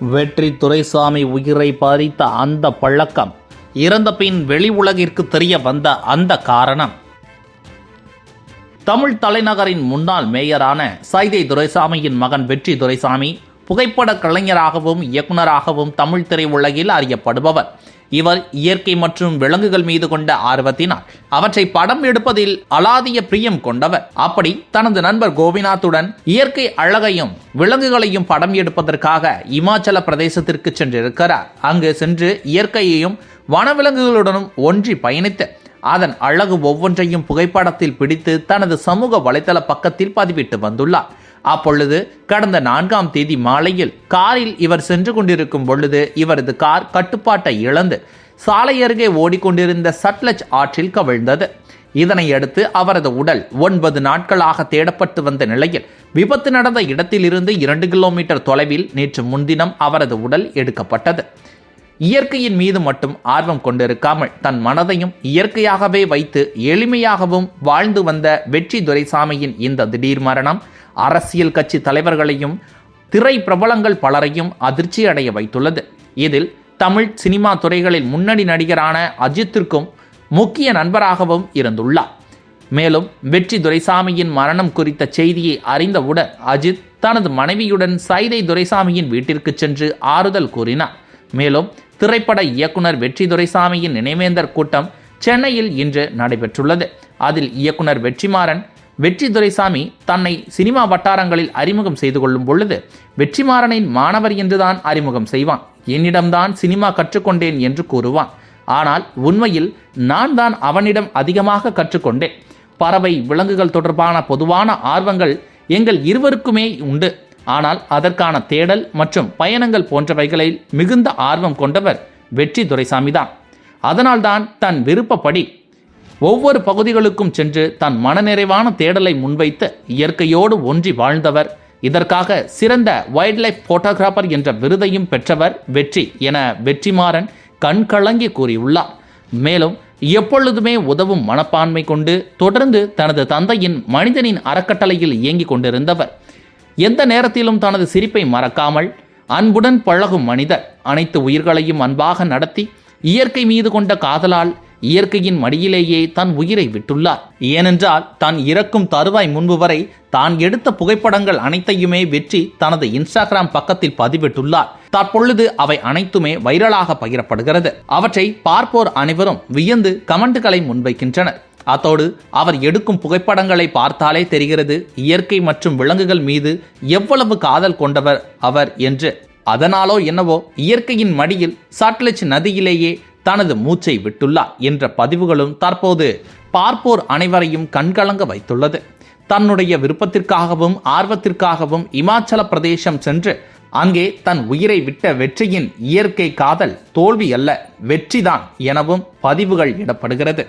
வெற்றி துரைசாமி உயிரை பறித்த அந்த பழக்கம், இறந்த பின் வெளி உலகிற்கு தெரிய வந்த அந்த காரணம், தமிழ் தலைநகரின் முன்னாள் மேயரான சைதை துரைசாமியின் மகன் வெற்றி துரைசாமி புகைப்பட கலைஞராகவும் இயக்குநராகவும் தமிழ் திரையுலகில் அறியப்படுபவர். இவர் இயற்கை மற்றும் விலங்குகள் மீது கொண்ட ஆர்வத்தினால் அவற்றை படம் எடுப்பதில் அலாதிய பிரியம் கொண்டவர். அப்படி தனது நண்பர் கோபிநாத்துடன் இயற்கை அழகையும் விலங்குகளையும் படம் எடுப்பதற்காக இமாச்சல பிரதேசத்திற்கு சென்றிருக்கிறார். அங்கு சென்று இயற்கையையும் வனவிலங்குகளுடனும் ஒன்றி பயணித்து அதன் அழகு ஒவ்வொன்றையும் புகைப்படத்தில் பிடித்து தனது சமூக வலைதள பக்கத்தில் பதிவிட்டு வந்துள்ளார். அப்பொழுது கடந்த 4ஆம் தேதி மாலையில் காரில் இவர் சென்று கொண்டிருக்கும் பொழுது இவரது கார் கட்டுப்பாட்டை இழந்து சாலை அருகே ஓடிக்கொண்டிருந்த சட்லஜ் ஆற்றில் கவிழ்ந்தது. இதனையடுத்து அவரது உடல் 9 நாட்களாக தேடப்பட்டு வந்த நிலையில் விபத்து நடந்த இடத்திலிருந்து 2 கிலோமீட்டர் தொலைவில் நேற்று முன்தினம் அவரது உடல் எடுக்கப்பட்டது. இயற்கையின் மீது மட்டும் ஆர்வம் கொண்டிருக்காமல் தன் மனதையும் இயற்கையாகவே வைத்து எளிமையாகவும் வாழ்ந்து வந்த வெற்றி துரைசாமியின் இந்த திடீர் மரணம் அரசியல் கட்சி தலைவர்களையும் திரை பிரபலங்கள் பலரையும் அதிர்ச்சி அடைய வைத்துள்ளது. இதில் தமிழ் சினிமா துறைகளில் முன்னணி நடிகரான அஜித்திற்கும் முக்கிய நண்பராகவும் இருந்துள்ளார். மேலும் வெற்றி துரைசாமியின் மரணம் குறித்த செய்தியை அறிந்தவுடன் அஜித் தனது மனைவியுடன் சைதை துரைசாமியின் வீட்டிற்கு சென்று ஆறுதல் கூறினார். மேலும் திரைப்பட இயக்குனர் வெற்றி துரைசாமியின் நினைவேந்தர் கூட்டம் சென்னையில் இன்று நடைபெற்றுள்ளது. அதில் இயக்குனர் வெற்றிமாறன் வெற்றி துரைசாமி தன்னை சினிமா வட்டாரங்களில் அறிமுகம் செய்து கொள்ளும் பொழுது வெற்றிமாறனின் மாணவர் என்றுதான் அறிமுகம் செய்வான். என்னிடம்தான் சினிமா கற்றுக்கொண்டேன் என்று கூறுவான். ஆனால் உண்மையில் நான் தான் அவனிடம் அதிகமாக கற்றுக்கொண்டேன். பறவை விலங்குகள் தொடர்பான பொதுவான ஆர்வங்கள் எங்கள் இருவருக்குமே உண்டு. ஆனால் அதற்கான தேடல் மற்றும் பயணங்கள் போன்றவைகளில் மிகுந்த ஆர்வம் கொண்டவர் வெற்றி துரைசாமி தான். அதனால்தான் தன் விருப்பப்படி ஒவ்வொரு பகுதிகளுக்கும் சென்று தன் மனநிறைவான தேடலை முன்வைத்து இயற்கையோடு ஒன்றி வாழ்ந்தவர். இதற்காக சிறந்த வைல்ட் லைஃப் போட்டோகிராஃபர் என்ற விருதையும் பெற்றவர் வெற்றி என வெற்றிமாறன் கண்கலங்கி கூறியுள்ளார். மேலும் எப்பொழுதுமே உதவும் மனப்பான்மை கொண்டு தொடர்ந்து தனது தந்தையின் மனிதனின் அறக்கட்டளையில் இயங்கிக் கொண்டிருந்தவர். எந்த நேரத்திலும் தனது சிரிப்பை மறக்காமல் அன்புடன் பழகும் மனிதர். அனைத்து உயிர்களையும் அன்பாக நடத்தி இயற்கை மீது கொண்ட காதலால் இயற்கையின் மடியிலேயே தன் உயிரை விட்டுள்ளார். ஏனென்றால் தான் இறக்கும் தருவாய் முன்பு வரை தான் எடுத்த புகைப்படங்கள் அனைத்தையுமே வெற்றி தனது இன்ஸ்டாகிராம் பக்கத்தில் பதிவிட்டுள்ளார். தற்பொழுது அவை அனைத்துமே வைரலாக பகிரப்படுகிறது. அவற்றை பார்ப்போர் அனைவரும் வியந்து கமெண்ட்களை முன்வைக்கின்றனர். அத்தோடு அவர் எடுக்கும் புகைப்படங்களை பார்த்தாலே தெரிகிறது இயற்கை மற்றும் விலங்குகள் மீது எவ்வளவு காதல் கொண்டவர் அவர் என்று. அதனாலோ என்னவோ இயற்கையின் மடியில் சட்லஜ் நதியிலேயே தனது மூச்சை விட்டுள்ளார் என்ற பதிவுகளும் தற்போது பார்ப்போர் அனைவரையும் கண்கலங்க வைத்துள்ளது. தன்னுடைய விருப்பத்திற்காகவும் ஆர்வத்திற்காகவும் இமாச்சல பிரதேசம் சென்று அங்கே தன் உயிரை விட்ட வெற்றியின் இயற்கை காதல் தோல்வி அல்ல, வெற்றிதான் எனவும் பதிவுகள் இடப்படுகிறது.